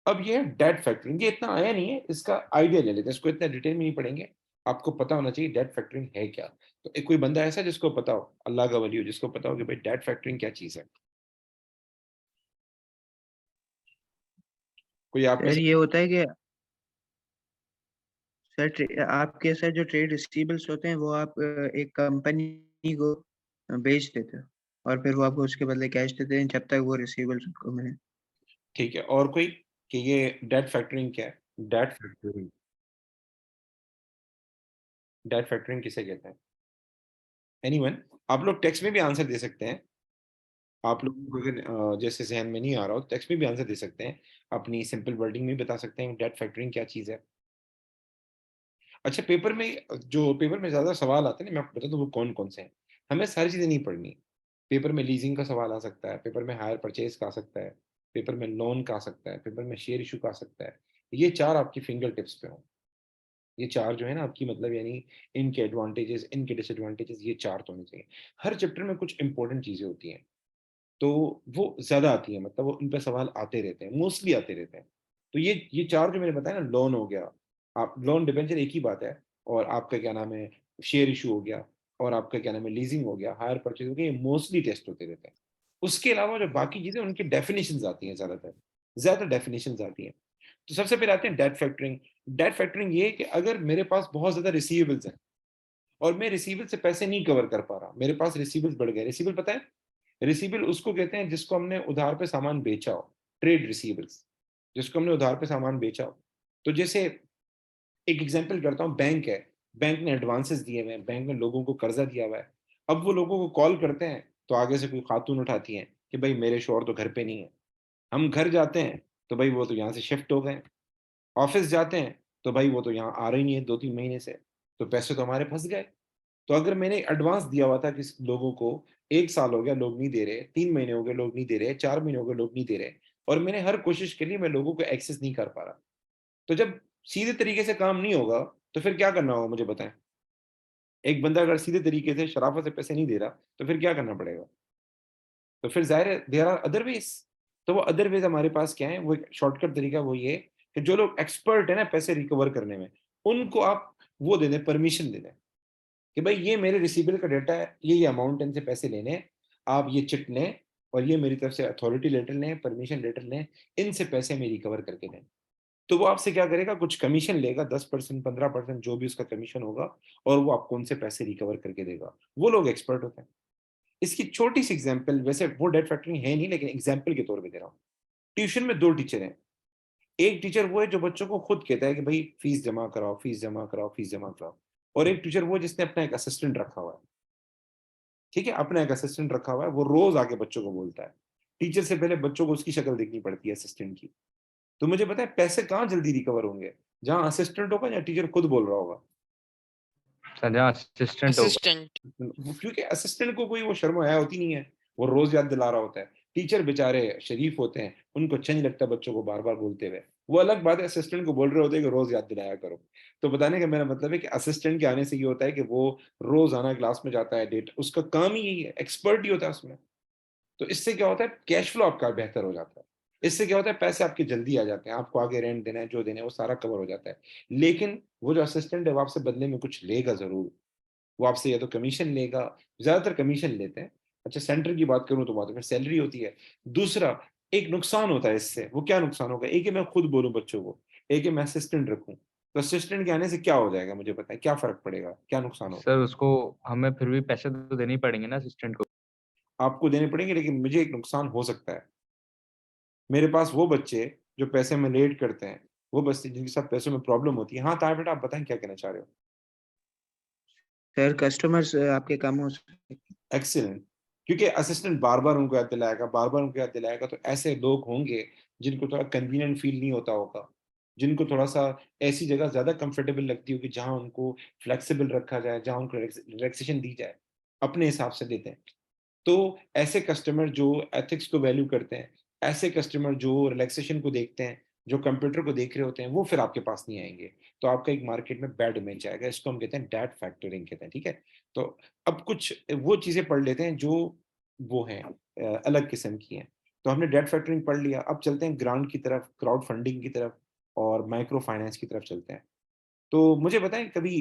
A: अब ये है डेट फैक्टरिंग। ये इतना आया नहीं है, इसका आइडिया ले लेते हैं। इसको इतना डिटेल में नहीं पढ़ेंगे। आपको पता होना चाहिए डेट फैक्टरिंग है क्या। तो एक कोई बंदा ऐसा जिसको पता हो, अल्लाह का वली हो, जिसको पता हो कि भाई डेट फैक्टरिंग क्या चीज है? कोई आप में
F: सर
A: से?
F: ये होता है कि सर आपके सर जो ट्रेड रिसीवेबल्स होते हैं वो आप एक कंपनी को बेच देते हो और फिर वो आपको उसके बदले कैश देते हैं जब तक वो रिसीवेबल्स उनको मिले।
A: ठीक है, और कोई? कि ये डेट फैक्टरिंग क्या है? डेट फैक्टरिंग, डेट फैक्टरिंग किसे कहते हैं? एनीवन? आप लोग टेक्स्ट में भी आंसर दे सकते हैं। आप लोग को अगर जैसे जहन में नहीं आ रहा हो, टेक्स्ट में भी आंसर दे सकते हैं। अपनी सिंपल वर्डिंग में बता सकते हैं डेट फैक्टरिंग क्या चीज़ है। अच्छा, पेपर में ज्यादा सवाल आते हैं ना, मैं आपको बता दूं वो कौन कौन से हैं। हमें सारी चीजें नहीं पढ़नी। पेपर में लीजिंग का सवाल आ सकता है, पेपर में हायर परचेज का आ सकता है, पेपर में लोन का आ सकता है, पेपर में शेयर इशू का आ सकता है। ये चार आपकी फिंगर टिप्स पे हो। ये चार जो है ना आपकी, मतलब यानी इनके एडवांटेजेस, इनके डिसएडवांटेजेस, ये चार तो होने चाहिए। हर चैप्टर में कुछ इंपॉर्टेंट चीजें होती हैं, तो वो ज्यादा आती है, मतलब वो उन पे सवाल आते रहते हैं, मोस्टली आते रहते हैं। तो ये चार जो मैंने बताया ना, लोन हो गया, आप लोन डिबेंचर एक ही बात है, और आपका क्या नाम है, शेयर इशू हो गया, और आपका क्या नाम है, लीजिंग हो गया, हायर परचेज हो गया, ये मोस्टली टेस्ट होते रहते हैं। उसके अलावा जो बाकी चीजें, उनकी डेफिनेशंस आती हैं, ज्यादा डेफिनेशंस आती हैं। तो सबसे पहले आते हैं डेट फैक्टरिंग। डेट फैक्टरिंग ये है कि अगर मेरे पास बहुत ज्यादा रिसीवेबल्स हैं और मैं रिसीवेबल से पैसे नहीं कवर कर पा रहा, मेरे पास रिसीवेबल्स बढ़ गए। रिसीवेबल पता है? रिसीवेबल उसको कहते हैं जिसको हमने उधार पे सामान बेचा हो, ट्रेड रिसीवेबल्स, जिसको हमने उधार पे सामान बेचा हो। तो जैसे एक एग्जांपल करता हूँ, बैंक है, बैंक ने एडवांसेस दिए हुए हैं, बैंक ने लोगों को कर्जा दिया हुआ है। अब वो लोगों को कॉल करते हैं तो आगे से कोई खातून उठाती है कि भाई मेरे शोहर तो घर पे नहीं है। हम घर जाते हैं तो भाई वो तो यहाँ से शिफ्ट हो गए। ऑफिस जाते हैं तो भाई वो तो यहाँ आ रही नहीं है 2-3 महीने से। तो पैसे तो हमारे फंस गए। तो अगर मैंने एडवांस दिया हुआ था कि लोगों को 1 साल हो गया लोग नहीं दे रहे, 3 महीने हो गए लोग नहीं दे रहे, 4 महीने हो गए लोग नहीं दे रहे, और मैंने हर कोशिश के लिए मैं लोगों को एक्सेस नहीं कर पा रहा, तो जब सीधे तरीके से काम नहीं होगा तो फिर क्या करना होगा मुझे बताएं? एक बंदा अगर सीधे तरीके से शराफत से पैसे नहीं दे रहा तो फिर क्या करना पड़ेगा? तो फिर ज़ाहिर है देयर आर अदर वेज़। तो वो अदर वेज़ हमारे पास क्या है? वो एक शॉर्टकट तरीका वो ये है कि जो लोग एक्सपर्ट है ना पैसे रिकवर करने में, उनको आप वो दे दें, परमिशन दे दें कि भाई ये मेरे रिसीवेबल का डेटा है, ये अमाउंट इनसे पैसे लेने हैं, आप ये चिट लें और ये मेरी तरफ से अथॉरिटी लेटर लें, परमिशन लेटर लें, इनसे पैसे हमें रिकवर करके दें। तो वो आपसे क्या करेगा? कुछ कमीशन लेगा, 10% 15% जो भी उसका कमीशन होगा, और वो आपको उनसे पैसे रिकवर करके देगा। वो लोग एक्सपर्ट होते हैं। इसकी छोटी सी एग्जांपल, वैसे वो डेट फैक्टरिंग है नहीं लेकिन एग्जांपल के तौर पे दे रहा हूँ। ट्यूशन में 2 टीचर हैं। एक टीचर वो है जो बच्चों को खुद कहता है कि भाई फीस जमा कराओ, फीस जमा कराओ, फीस जमा कराओ। और एक टीचर वो जिसने अपना एक असिस्टेंट रखा हुआ है। ठीक है? अपना एक असिस्टेंट रखा हुआ है, वो रोज आके बच्चों को बोलता है। टीचर से पहले बच्चों को उसकी शक्ल देखनी पड़ती है असिस्टेंट की। तो मुझे पता है पैसे कहाँ जल्दी रिकवर होंगे? जहाँ असिस्टेंट होगा या टीचर खुद बोल रहा होगा।
E: सर जहाँ असिस्टेंट होगा।
B: असिस्टेंट।
A: क्योंकि असिस्टेंट को कोई वो शर्म हया होती नहीं है, वो रोज याद दिला रहा होता है। टीचर बेचारे शरीफ होते हैं, उनको अच्छा नहीं लगता बच्चों को बार बार बोलते हुए। वो अलग बात है, असिस्टेंट को बोल रहे होते हैं कि रोज याद दिलाया करो। तो बताने का मेरा मतलब है कि असिस्टेंट के आने से ये होता है कि वो रोज आना क्लास में जाता है, डेट उसका काम ही यही है, एक्सपर्ट ही होता है उसमें। तो इससे क्या होता है? कैश फ्लो आपका बेहतर हो जाता है। इससे क्या होता है? पैसे आपके जल्दी आ जाते हैं, आपको आगे रेंट देना है, जो देना है वो सारा कवर हो जाता है। लेकिन वो जो असिस्टेंट है वो आपसे बदले में कुछ लेगा जरूर। वो आपसे या तो कमीशन लेगा, ज्यादातर कमीशन लेते हैं। अच्छा, सेंटर की बात करूं तो वहां तो फिर सैलरी होती है। दूसरा, एक नुकसान होता है इससे। वो क्या नुकसान होगा? एक है मैं खुद बोलूं बच्चों को, एक है मैं असिस्टेंट रखूं। तो असिस्टेंट के आने से क्या हो जाएगा मुझे बताएं? क्या फर्क पड़ेगा? क्या नुकसान होगा?
E: सर उसको हमें फिर भी पैसे तो देने ही पड़ेंगे ना असिस्टेंट को।
A: आपको देने पड़ेंगे, लेकिन मुझे एक नुकसान हो सकता है। मेरे पास वो बच्चे जो पैसे में लेट करते हैं, वो बच्चे जिनके साथ पैसों में प्रॉब्लम होती है। हाँ तार बेटा, आप बताएं क्या कहना चाह रहे हो?
F: सर कस्टमर्स आपके कम हो सकते हैं।
A: एक्सीलेंट। क्योंकि असिस्टेंट बार बार उनको याद दिलाएगा, बार बार उनको याद दिलाएगा, तो ऐसे लोग होंगे जिनको थोड़ा कन्वीनियंट फील नहीं होता होगा, जिनको थोड़ा सा ऐसी जगह ज्यादा कंफर्टेबल लगती होगी जहां उनको फ्लेक्सिबल रखा जाए, जहां उनको रिलैक्सेशन दी जाए, अपने हिसाब से देते हैं। तो ऐसे कस्टमर जो एथिक्स को वैल्यू करते हैं, ऐसे कस्टमर जो रिलैक्सेशन को देखते हैं, जो कंप्यूटर को देख रहे होते हैं, वो फिर आपके पास नहीं आएंगे। तो आपका एक मार्केट में बैड इमेज आएगा। इसको हम कहते हैं डेट फैक्टरिंग कहते हैं। ठीक है? तो अब कुछ वो चीजें पढ़ लेते हैं जो वो हैं, अलग किस्म की हैं। तो हमने डेट फैक्टरिंग पढ़ लिया, अब चलते हैं ग्रांट की तरफ, क्राउड फंडिंग की तरफ और माइक्रो फाइनेंस की तरफ चलते हैं। तो मुझे बताएं, कभी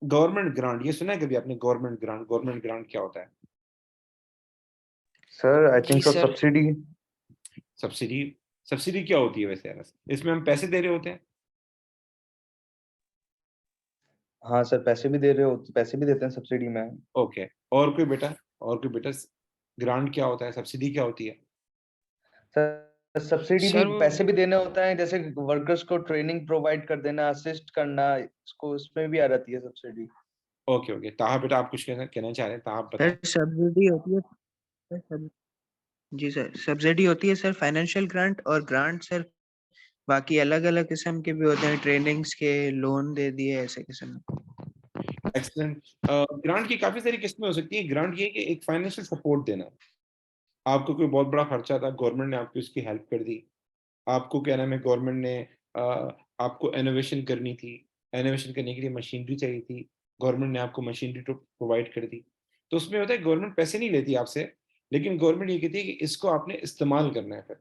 A: गवर्नमेंट ग्रांट ये सुना है कभी आपने? गवर्नमेंट ग्रांट, गवर्नमेंट ग्रांट क्या होता है?
C: सर आई
B: जी
C: think so
B: sir.
C: Subsidy.
A: Subsidy? Subsidy क्या होती है वैसे यार? इसमें हम पैसे दे रहे होते हैं?
C: हाँ सर, पैसे भी दे रहे हो, पैसे भी देते हैं सब्सिडी में।
A: ओके। और कोई बेटा? और कोई बेटा? ग्रांट क्या होता है? सब्सिडी क्या होती है?
C: सर सब्सिडी भी
B: सर वो
C: पैसे भी देने होता है, जैसे वर्कर्स को ट्रेनिंग प्रोवाइड कर देना, असिस्ट करना, इसको इसमें भी आ जाती है सब्सिडी।
A: ओके ओके, ताहा बेटा आप कुछ कहना कहना चाह रहे हैं? ताहा आप बताएं।
F: सर सब्सिडी होती है सर, जी सर सब्सिडी होती है सर फाइनेंशियल ग्रांट, और ग्रांट सर बाकी अलग अलग किस्म के भी होते हैं, ट्रेनिंग्स के, लोन दे दिए, ऐसे किस्म।
A: एक्सलेंट। ग्रांट की काफी सारी किस्में हो सकती है। ग्रांट ये है कि एक फाइनेंशियल सपोर्ट देना। आपको कोई बहुत बड़ा खर्चा था, गवर्नमेंट ने आपकी उसकी हेल्प कर दी। आपको क्या नाम है, गवर्नमेंट ने आपको इनोवेशन करनी थी, इनोवेशन करने के लिए मशीनरी चाहिए थी, गवर्नमेंट ने आपको मशीनरी तो प्रोवाइड कर दी। तो उसमें होता है गवर्नमेंट पैसे नहीं लेती आपसे, लेकिन गवर्नमेंट ये कहती है कि इसको आपने इस्तेमाल करना है। फिर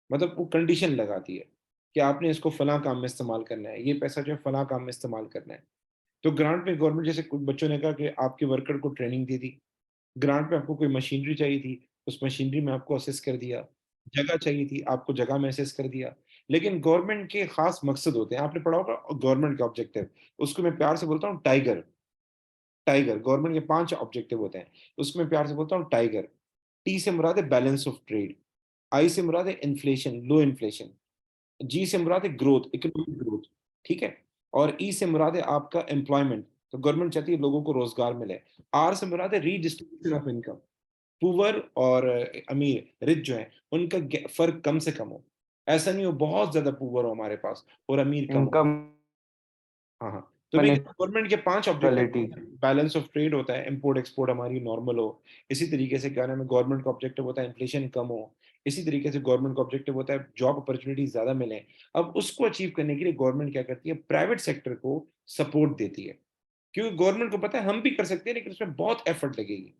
A: मतलब वो कंडीशन लगाती है कि आपने इसको फलां काम में इस्तेमाल करना है, ये पैसा जो है फलां काम में इस्तेमाल करना है। तो ग्रांट में गवर्नमेंट, जैसे कुछ बच्चों ने कहा कि आपके वर्कर को ट्रेनिंग दे दी, ग्रांट में आपको कोई मशीनरी चाहिए थी, उस मशीनरी में आपको असेस कर दिया, जगह चाहिए थी, आपको जगह में असेस कर दिया। लेकिन गवर्नमेंट के खास मकसद होते हैं, आपने पढ़ा होगा गवर्नमेंट का ऑब्जेक्टिव। उसको मैं प्यार से बोलता हूँ टाइगर। टाइगर, गवर्नमेंट के 5 ऑब्जेक्टिव होते हैं, उसमें प्यार से बोलता हूँ टाइगर। टी से मुराद है बैलेंस ऑफ ट्रेड, आई से मुराद है इन्फ्लेशन, लो इन्फ्लेशन, जी से मुराद है ग्रोथ, इकोनॉमिक ग्रोथ। ठीक है? और ई से मुराद है आपका एम्प्लॉयमेंट, तो गवर्नमेंट चाहती है लोगों को रोजगार मिले। आर से मुराद है रीडिस्ट्रीब्यूशन ऑफ इनकम, पुअर और अमीर रिच जो है उनका फर्क कम से कम हो। ऐसा नहीं हो बहुत ज्यादा पुअर हो हमारे पास और अमीर कम हो।
C: इनकम।
A: हाँ हाँ, तो
E: Quality.
A: गवर्नमेंट के 5 objective,
E: quality.
A: Balance of trade होता है, इंपोर्ट एक्सपोर्ट हमारी नॉर्मल हो। इसी तरीके से क्या नाम है, गवर्नमेंट का ऑब्जेक्टिव होता है इन्फ्लेशन कम हो। इसी तरीके से गवर्नमेंट का ऑब्जेक्टिव होता है जॉब अपॉर्चुनिटीज ज्यादा मिले। अब उसको अचीव करने के लिए गवर्नमेंट क्या करती है, प्राइवेट सेक्टर को सपोर्ट देती है, क्योंकि गवर्नमेंट को पता है हम भी कर सकते हैं लेकिन उसमें बहुत एफर्ट लगेगी।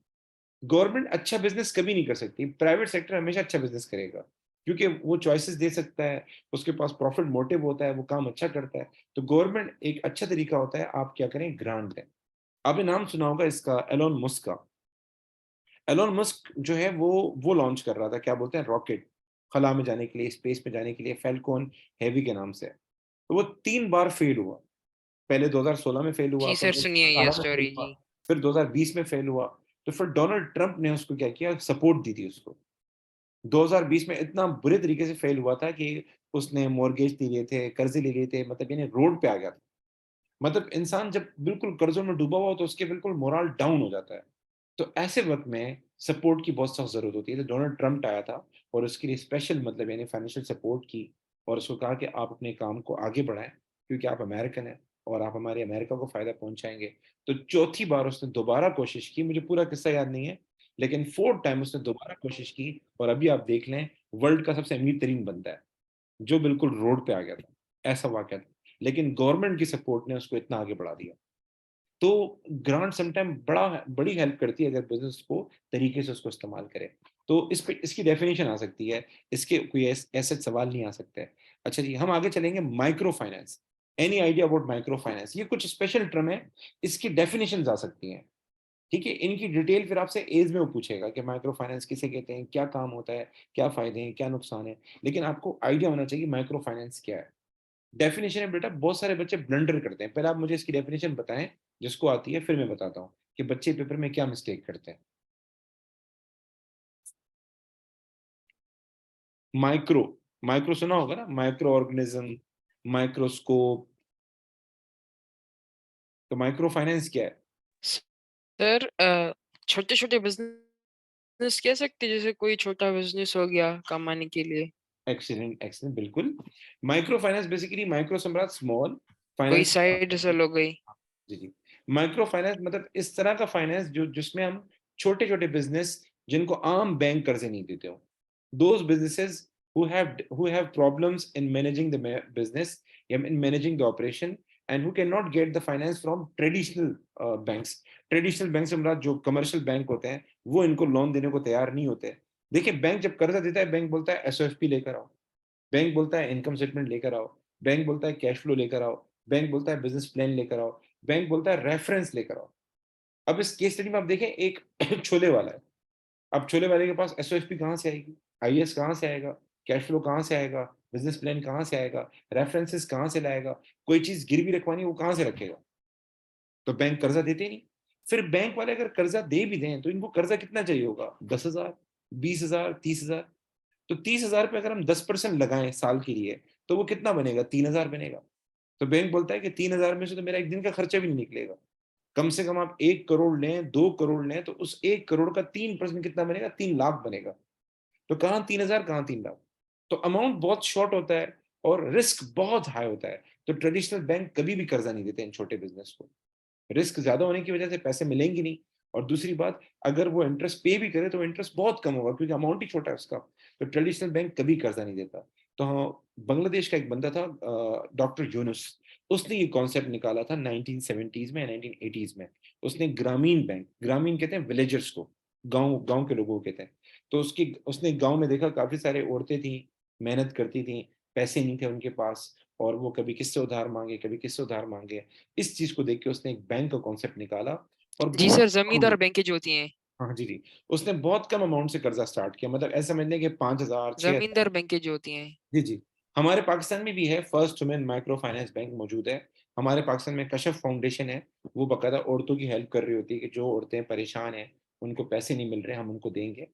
A: गवर्नमेंट अच्छा बिजनेस कभी नहीं कर सकती, प्राइवेट सेक्टर हमेशा अच्छा बिजनेस करेगा, क्योंकि वो चॉइसेस दे सकता है, उसके पास प्रॉफिट मोटिव होता है, वो काम अच्छा करता है। तो गवर्नमेंट एक अच्छा तरीका होता है, आप क्या करें, ग्रांट दें। आपने नाम सुना होगा इसका, एलोन मस्क का। एलोन मस्क जो है वो लॉन्च कर रहा था, क्या बोलते हैं, रॉकेट, खला में जाने के लिए, स्पेस में जाने के लिए, फैल्कॉन हेवी के नाम से। तो वो 3 बार फेल हुआ। पहले 2016 में फेल हुआ,
B: जी
A: फिर
B: सर, सुनिए ये
A: 2018 में फेल
B: स्टोरी
A: हुआ,
B: जी।
A: फिर 2020 में फेल हुआ। तो फिर डोनाल्ड ट्रंप ने उसको क्या किया, सपोर्ट दी थी उसको। 2020 में इतना बुरे तरीके से फेल हुआ था कि उसने मॉर्गेज ले लिए थे, कर्जे ले लिए थे, मतलब यानी रोड पे आ गया था। मतलब इंसान जब बिल्कुल कर्जों में डूबा हुआ हो तो उसके बिल्कुल मोरल डाउन हो जाता है। तो ऐसे वक्त में सपोर्ट की बहुत सख्त जरूरत होती है। तो डोनाल्ड ट्रंप आया था और उसके लिए स्पेशल, मतलब यानी फाइनेंशियल सपोर्ट की, और उसको कहा कि आप अपने काम को आगे बढ़ाएं, क्योंकि आप अमेरिकन हैं और आप हमारे अमेरिका को फायदा पहुंचाएंगे। तो चौथी बार उसने दोबारा कोशिश की, मुझे पूरा किस्सा याद नहीं है, लेकिन 4th टाइम उसने दोबारा कोशिश की, और अभी आप देख लें, वर्ल्ड का सबसे अमीर तरीन बंदा है, जो बिल्कुल रोड पे आ गया था। ऐसा वाकया था, लेकिन गवर्नमेंट की सपोर्ट ने उसको इतना आगे बढ़ा दिया। तो ग्रांट समटाइम बड़ी हेल्प करती है अगर बिजनेस को तरीके से उसको इस्तेमाल करें। तो इस पे इसकी डेफिनेशन आ सकती है, इसके कोई ऐसे सवाल नहीं आ सकते हैं। अच्छा जी, हम आगे चलेंगे, micro finance. Any idea about micro finance? ये कुछ स्पेशल टर्म है, इसकी डेफिनेशन आ सकती हैं, ठीक है। इनकी डिटेल फिर आपसे एज में वो पूछेगा कि माइक्रो फाइनेंस किसे कहते हैं, क्या काम होता है, क्या फायदे हैं, क्या नुकसान है, लेकिन आपको आइडिया होना चाहिए माइक्रो फाइनेंस क्या है। डेफिनेशन है बेटा, बहुत सारे बच्चे ब्लंडर करते हैं। पहले आप मुझे इसकी डेफिनेशन बताएं, जिसको आती है, फिर मैं बताता हूँ कि बच्चे पेपर में क्या मिस्टेक करते हैं। माइक्रो, माइक्रो सुना होगा ना, माइक्रो ऑर्गेनिज्म, माइक्रोस्कोप। तो माइक्रो फाइनेंस क्या है?
B: सर छोटे छोटे बिजनेस कह सकते हैं, जैसे कोई छोटा बिजनेस हो गया कमाने के लिए।
A: एक्सीलेंट एक्सीलेंट, बिल्कुल। माइक्रो फाइनेंस बेसिकली, माइक्रो सम्राट स्मॉल
B: कोई
A: फाइनेंस।
B: साइड हसल हो गई।
A: जी जी। माइक्रो फाइनेंस मतलब इस तरह का फाइनेंस जो जिसमें हम छोटे छोटे बिजनेस, जिनको आम बैंक कर्जे नहीं देते हो, those businesses who have problems in managing the business, in managing the operation, and who cannot get the finance from traditional banks. Traditional bank से मुराद जो कमर्शियल बैंक होते हैं, वो इनको लोन देने को तैयार नहीं होते। देखिए, बैंक जब कर्जा देता है, बैंक बोलता है एसओएफपी लेकर आओ, बैंक बोलता है इनकम स्टेटमेंट लेकर आओ, बैंक बोलता है कैश फ्लो लेकर आओ, बैंक बोलता है बिजनेस प्लान लेकर आओ, बैंक बोलता है रेफरेंस लेकर आओ। अब इस केस स्टडी में आप देखें, एक छोले वाला है। अब छोले वाले के पास एसओएफपी कहाँ से आएगी, आईएएस कहाँ से आएगा, कैश फ्लो कहाँ से आएगा, बिजनेस प्लान कहाँ से आएगा, रेफरेंसेस कहाँ से लाएगा, कोई चीज गिरवी रखवानी है वो कहाँ से रखेगा? तो बैंक कर्जा देते ही नहीं। फिर बैंक वाले अगर कर्जा दे भी दें तो इनको कर्जा कितना चाहिए होगा, 10,000, 20,000, 30,000। तो 30,000 पे अगर हम 10% लगाएं साल के लिए, तो वो कितना बनेगा, 3,000 बनेगा। तो बैंक बोलता है कि 3,000 में से तो मेरा एक दिन का खर्चा भी नहीं निकलेगा। कम से कम आप 1 करोड़ लें, 2 करोड़ लें, तो उस 1 करोड़ का 3% कितना बनेगा, 3 लाख बनेगा। तो कहाँ 3,000, कहाँ 3 लाख? तो अमाउंट बहुत शॉर्ट होता है और रिस्क बहुत हाई होता है। तो ट्रेडिशनल बैंक कभी भी कर्जा नहीं देते इन छोटे बिजनेस को। रिस्क ज्यादा होने की वजह से पैसे मिलेंगे नहीं, और दूसरी बात, अगर वो इंटरेस्ट पे भी करे तो इंटरेस्ट बहुत कम होगा, क्योंकि अमाउंट ही छोटा है उसका। तो ट्रेडिशनल बैंक कभी कर्जा नहीं देता। तो हाँ, बांग्लादेश का एक बंदा था, डॉक्टर यूनुस, उसने ये कॉन्सेप्ट निकाला था 1970s में, 1980s में। उसने ग्रामीण बैंक, ग्रामीण कहते हैं विलेजर्स को, गांव गांव के लोगों को कहते हैं। तो उसने गांव में देखा काफी सारे औरतें थी, मेहनत करती थी, पैसे नहीं थे उनके पास, और वो कभी किससे उधार मांगे, कभी किससे उधार मांगे। इस चीज को देख के उसने एक बैंक का कॉन्सेप्ट निकाला, और
B: जी
A: बहुत
B: सर, जमींदार बैंकें जो होती हैं।
A: हाँ जी जी, उसने बहुत कम अमाउंट से कर्जा स्टार्ट किया, मतलब ऐसा समझ लें कि 5,000, 6,000।
B: जमींदार बैंकें जो होती हैं।
A: जी जी। हमारे पाकिस्तान में भी है, first women micro finance bank मौजूद है। हमारे पाकिस्तान में कशफ फाउंडेशन है, वो बकायदा औरतों की हेल्प कर रही होती है कि जो औरतें परेशान हैं, उनको पैसे नहीं मिल रहे, हम उनको देंगे।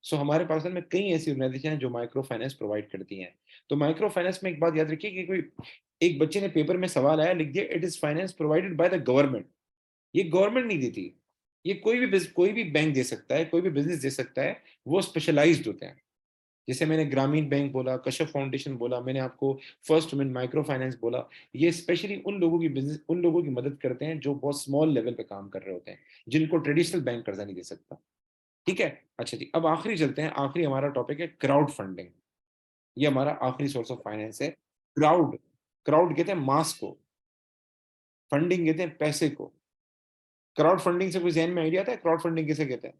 A: सो हमारे पाकिस्तान में कई ऐसी ऑर्गेनाइजेशन हैं जो माइक्रो फाइनेंस प्रोवाइड करती हैं। तो माइक्रो फाइनेंस में एक बात याद रखिए कि कोई एक बच्चे ने पेपर में सवाल आया, लिख दिया it is finance provided by the government. ये गवर्नमेंट नहीं देती, ये कोई भी बैंक दे सकता है, कोई भी बिजनेस दे सकता है, वो स्पेशलाइज्ड होते हैं। जैसे मैंने ग्रामीण बैंक बोला, कश्यप फाउंडेशन बोला, मैंने आपको फर्स्ट वुमेन माइक्रो फाइनेंस बोला, ये स्पेशली उन लोगों की मदद करते हैं जो बहुत स्मॉल लेवल पे काम कर रहे होते हैं, जिनको ट्रेडिशनल बैंक कर्जा नहीं दे सकता। ठीक है, अच्छा जी, अब आखिरी चलते हैं। आखिरी हमारा टॉपिक है क्राउड फंडिंग। ये हमारा आखिरी सोर्स ऑफ फाइनेंस है। क्राउड क्राउड कहते हैं मास को, फंडिंग कहते हैं पैसे को। क्राउड फंडिंग से कोई जहन में आइडिया आता है क्राउड फंडिंग किसे कहते हैं?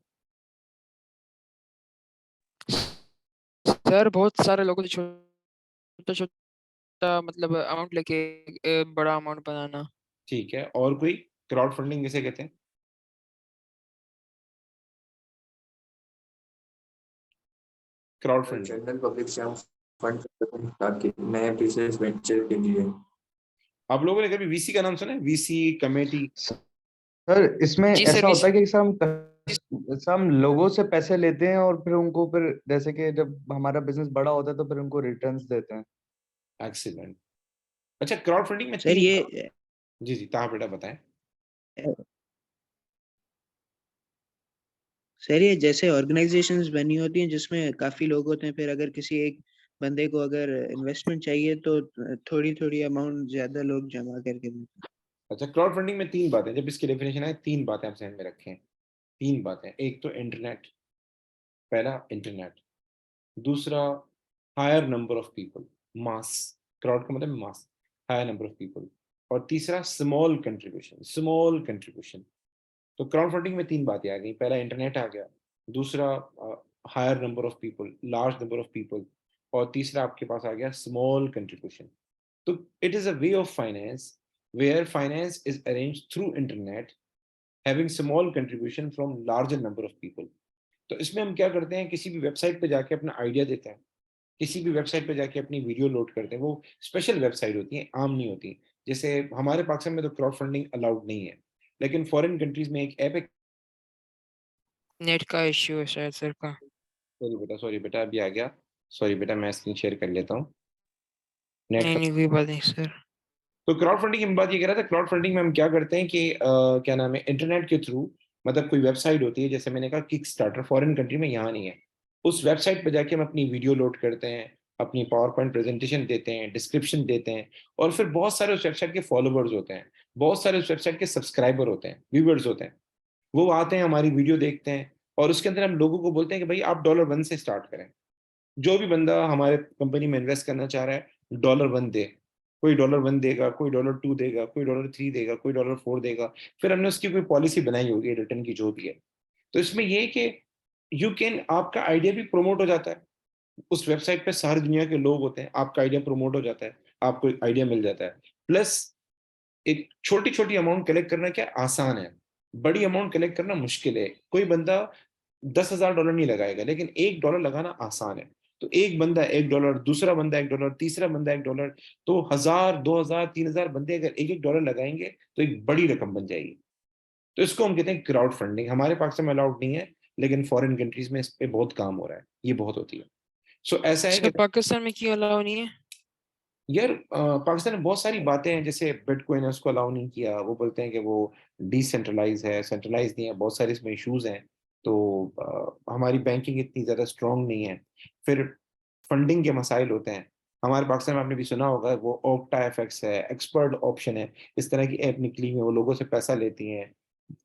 B: सर बहुत सारे लोगों ने छोटा छोटा मतलब अमाउंट लेके बड़ा अमाउंट बनाना।
A: ठीक है, और कोई? क्राउड फंडिंग किसे कहते हैं? क्राउड फंडिंग
G: जनरल पब्लिक से हम फंड करते हैं ताकि नए बिजनेस वेंचर के लिए।
A: आप लोगों ने कभी वीसी का नाम सुना है? VC committee.
C: सर इसमें
B: जी सर,
C: ऐसा होता है कि सर हम लोगों से पैसे लेते हैं और फिर उनको फिर जैसे कि जब हमारा बिजनेस बड़ा होता है तो फिर उनको रिटर्न्स देते हैं।
A: एक्सीलेंट। अच्छा, क्राउड फंडिंग में
F: सर
A: तीन
F: ये
A: जी जी, ताहा बेटा बताएं।
F: सर ये जैसे ऑर्गेनाइजेशंस बनी होती हैं जिसमें काफी लोग होते हैं, फिर अगर किसी एक बंदे को अगर इन्वेस्टमेंट चाहिए तो थोड़ी थोड़ी अमाउंट ज्यादा लोग जमा करके देते हैं।
A: अच्छा, क्राउड फंडिंग में तीन बातें, जब इसकी डेफिनेशन आए तीन बातें आप ध्यान में रखें। तीन बातें, एक तो इंटरनेट, पहला इंटरनेट, दूसरा higher number of people, mass, crowd का मतलब mass, higher number of people, और तीसरा स्मॉल कंट्रीब्यूशन, स्मॉल कंट्रीब्यूशन। तो क्राउड फंडिंग में तीन बातें आ गई, पहला इंटरनेट आ गया, दूसरा higher number of people, large number of people, और तीसरा आपके पास आ गया स्मॉल कंट्रीब्यूशन। तो it is a way of finance where finance is arranged through internet having small contribution from larger number of people. तो इसमें हम क्या करते हैं, किसी भी वेबसाइट पे जाके अपना आइडिया देते हैं, किसी भी वेबसाइट पे जाके अपनी वीडियो लोड करते हैं। वो स्पेशल वेबसाइट होती है, आम नहीं होती। जैसे हमारे पाकिस्तान में तो क्राउड फंडिंग अलाउड नहीं है, लेकिन फॉरेन कंट्रीज में एक ऐप है।
B: नेट का इश्यू है शायद सर का।
A: सॉरी बेटा, अभी आ गया। सॉरी बेटा, मैं स्क्रीन शेयर कर लेता हूँ। नेट
B: नहीं
A: का
B: नहीं कोई बात नहीं सर।
A: तो क्राउड फंडिंग की मैं बात ये कह रहा था। क्राउड फंडिंग में हम क्या करते हैं कि क्या नाम है, इंटरनेट के थ्रू, मतलब कोई वेबसाइट होती है, जैसे मैंने कहा किक स्टार्टर, फॉरेन कंट्री में यहाँ नहीं है, उस वेबसाइट पर जाके हम अपनी वीडियो लोड करते हैं, अपनी पावर पॉइंट प्रेजेंटेशन देते हैं, डिस्क्रिप्शन देते हैं, और फिर बहुत सारे उस वेबसाइट के फॉलोवर्स होते हैं, बहुत सारे उस वेबसाइट के सब्सक्राइबर होते हैं, व्यूवर्स होते हैं। वो आते हैं, हमारी वीडियो देखते हैं, और उसके अंदर हम लोगों को बोलते हैं कि भाई आप $1 से स्टार्ट करें। जो भी बंदा हमारे कंपनी में इन्वेस्ट करना चाह रहा है, $1 दे। कोई $1 देगा, कोई $2 देगा, कोई $3 देगा, कोई $4 देगा। फिर हमने उसकी कोई पॉलिसी बनाई होगी रिटर्न की, जो भी है। तो इसमें ये है कि यू कैन, आपका आइडिया भी प्रमोट हो जाता है, उस वेबसाइट पे सारी दुनिया के लोग होते हैं, आपका आइडिया प्रमोट हो जाता है, आपको एक आइडिया मिल जाता है। प्लस एक छोटी छोटी अमाउंट कलेक्ट करना क्या आसान है, बड़ी अमाउंट कलेक्ट करना मुश्किल है। कोई बंदा $10,000 नहीं लगाएगा, लेकिन $1 लगाना आसान है। तो एक बंदा $1, दूसरा बंदा $1, तीसरा बंदा $1, तो 1,000, 2,000, 3,000 बंदे अगर $1 लगाएंगे तो एक बड़ी रकम बन जाएगी। तो इसको हम कहते हैं क्राउड फंडिंग। हमारे पाकिस्तान में अलाउड नहीं है, लेकिन फॉरेन कंट्रीज में इस पे बहुत काम हो रहा है, ये बहुत होती है। सो ऐसा है
B: सर
A: कि
B: पाकिस्तान में क्यों अलाउ नहीं है?
A: यार पाकिस्तान में बहुत सारी बातें हैं, जैसे बिटकॉइन है उसको अलाउ नहीं किया, वो बोलते हैं कि वो डिसेंट्रलाइज है, सेंट्रलाइज नहीं है, बहुत सारे इसमें इश्यूज हैं। तो हमारी बैंकिंग इतनी ज़्यादा स्ट्रांग नहीं है। फिर फंडिंग के मसाइल होते हैं। हमारे पाकिस्तान में आपने भी सुना होगा, वो ओक्टा एफएक्स है, एक्सपर्ट ऑप्शन है, इस तरह की ऐप निकली हुई है, वो लोगों से पैसा लेती हैं,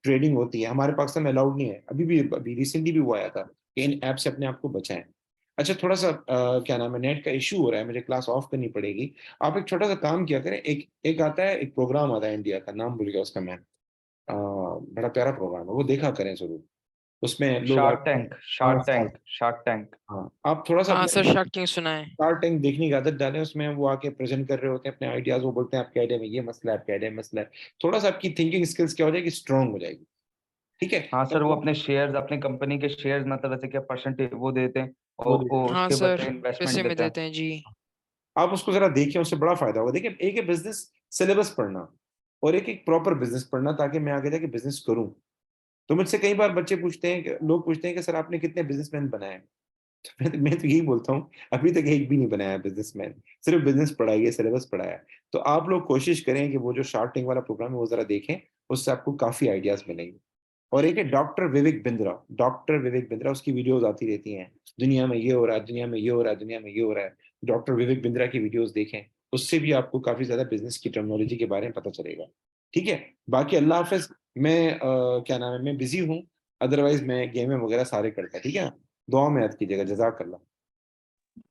A: ट्रेडिंग होती है। हमारे पाकिस्तान में अलाउड नहीं है, अभी रिसेंटली भी वो आया था कि इन ऐप से अपने आप को बचाएं। अच्छा, थोड़ा सा क्या नाम है, नेट का इशू हो रहा है, मुझे क्लास ऑफ करनी पड़ेगी। आप एक छोटा सा काम किया करें, एक एक आता है, एक प्रोग्राम आता है इंडिया का, नाम भूल गया उसका मैं, बड़ा प्यारा प्रोग्राम है, वो देखा करें जरूर। उसमें लोग
E: शार्क टैंक,
A: हाँ,
E: शार्क टैंक, शार्क टैंक।
A: हाँ, आप थोड़ा सा
B: हाँ
A: अपने
B: सर, शार्क टैंक सुना है।
A: शार्क टैंक देखने की आदत डालें। उसमें वो आके प्रेजेंट कर रहे होते हैं अपने आइडियाज, वो बोलते हैं आपके आइडिया में ये मसला है, आपके आइडिया में मसला है। थोड़ा सा आपकी थिंकिंग स्किल्स क्या हो जाएगी, स्ट्रांग हो जाएगी। ठीक है,
E: हाँ सर, वो
A: तो
E: अपने शेयर्स, अपनी कंपनी के शेयर्स मतलब ऐसे क्या परसेंटेज वो देते हैं,
A: वो
E: और वो
B: हाँ
E: उसके
B: सर,
E: बदले इन्वेस्टमेंट
B: पैसे में
E: देते हैं।
B: देते हैं जी।
A: आप उसको जरा देखिए, उससे बड़ा फायदा होगा। देखिए, एक है बिजनेस सिलेबस पढ़ना, और एक एक प्रॉपर बिजनेस पढ़ना, ताकि मैं आगे जाके बिजनेस करूं। तो मुझसे कई बार बच्चे पूछते हैं, लोग पूछते हैं कि सर आपने कितने बिजनेसमैन बनाए? तो मैं तो यही बोलता हूँ, अभी तक एक भी नहीं बनाया बिजनेसमैन, सिर्फ बिजनेस पढ़ाई है, सिलेबस पढ़ाया है। तो आप लोग कोशिश करें कि वो जो शार्क टैंक वाला प्रोग्राम है वो जरा देखें, उससे आपको काफी आइडियाज मिलेंगे। और एक है डॉक्टर विवेक बिंद्रा, उसकी वीडियोस आती रहती हैं, दुनिया में ये हो रहा है, दुनिया में ये हो रहा है, दुनिया में ये हो रहा है। डॉक्टर विवेक बिंद्रा की वीडियोस देखें, उससे भी आपको काफी ज्यादा बिजनेस की टर्मिनोलॉजी के बारे में पता चलेगा। ठीक है, बाकी अल्लाह हाफिज। मैं क्या नाम है, मैं बिजी हूँ, अदरवाइज मैं गेम वगैरह सारे करता। ठीक है, दुआ में याद कीजिएगा। जज़ाकल्लाह।